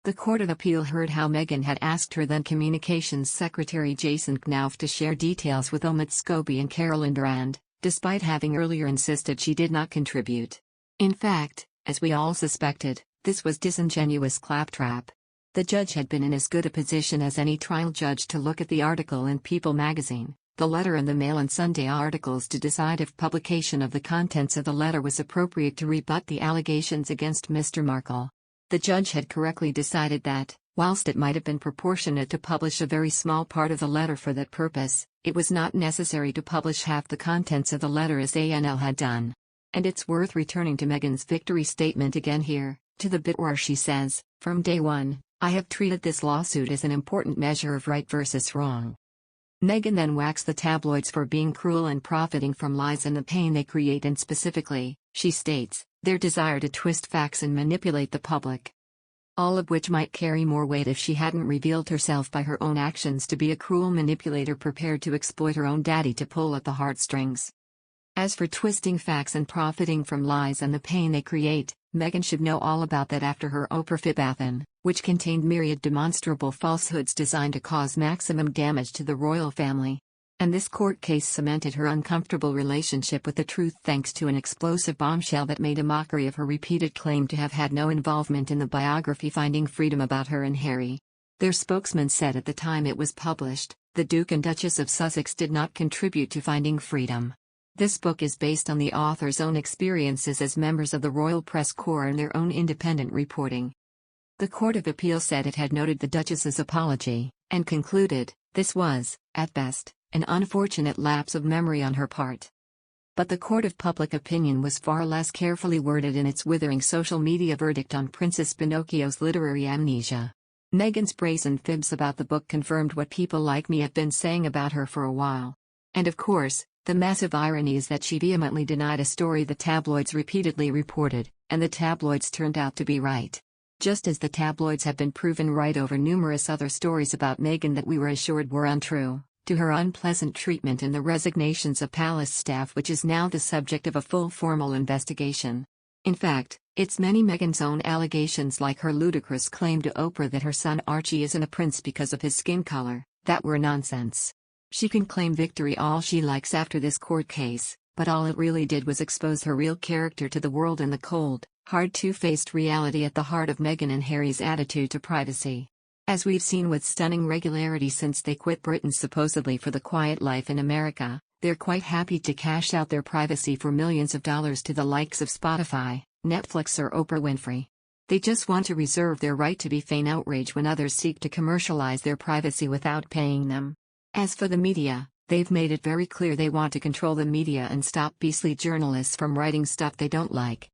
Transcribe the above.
The Court of Appeal heard how Meghan had asked her then Communications Secretary Jason Knauf to share details with Omid Scobie and Carolyn Durand, despite having earlier insisted she did not contribute. In fact, as we all suspected, this was disingenuous claptrap. The judge had been in as good a position as any trial judge to look at the article in People magazine, the letter and the Mail and Sunday articles to decide if publication of the contents of the letter was appropriate to rebut the allegations against Mr. Markle. The judge had correctly decided that, whilst it might have been proportionate to publish a very small part of the letter for that purpose, it was not necessary to publish half the contents of the letter as ANL had done. And it's worth returning to Meghan's victory statement again here, to the bit where she says, "From day one, I have treated this lawsuit as an important measure of right versus wrong." Meghan then whacks the tabloids for being cruel and profiting from lies and the pain they create, and specifically, she states, their desire to twist facts and manipulate the public. All of which might carry more weight if she hadn't revealed herself by her own actions to be a cruel manipulator prepared to exploit her own daddy to pull at the heartstrings. As for twisting facts and profiting from lies and the pain they create, Meghan should know all about that after her Oprah Fibbathon, which contained myriad demonstrable falsehoods designed to cause maximum damage to the royal family. And this court case cemented her uncomfortable relationship with the truth thanks to an explosive bombshell that made a mockery of her repeated claim to have had no involvement in the biography Finding Freedom about her and Harry. Their spokesman said at the time it was published, the Duke and Duchess of Sussex did not contribute to Finding Freedom. This book is based on the author's own experiences as members of the Royal Press Corps and their own independent reporting. The Court of Appeal said it had noted the Duchess's apology, and concluded, this was, at best, an unfortunate lapse of memory on her part. But the Court of Public Opinion was far less carefully worded in its withering social media verdict on Princess Pinocchio's literary amnesia. Meghan's brazen fibs about the book confirmed what people like me have been saying about her for a while. And of course, the massive irony is that she vehemently denied a story the tabloids repeatedly reported, and the tabloids turned out to be right. Just as the tabloids have been proven right over numerous other stories about Meghan that we were assured were untrue, to her unpleasant treatment and the resignations of palace staff, which is now the subject of a full formal investigation. In fact, it's many Meghan's own allegations, like her ludicrous claim to Oprah that her son Archie isn't a prince because of his skin color, that were nonsense. She can claim victory all she likes after this court case, but all it really did was expose her real character to the world and the cold, hard two-faced reality at the heart of Meghan and Harry's attitude to privacy. As we've seen with stunning regularity since they quit Britain supposedly for the quiet life in America, they're quite happy to cash out their privacy for millions of dollars to the likes of Spotify, Netflix or Oprah Winfrey. They just want to reserve their right to be feign outrage when others seek to commercialize their privacy without paying them. As for the media, they've made it very clear they want to control the media and stop beastly journalists from writing stuff they don't like.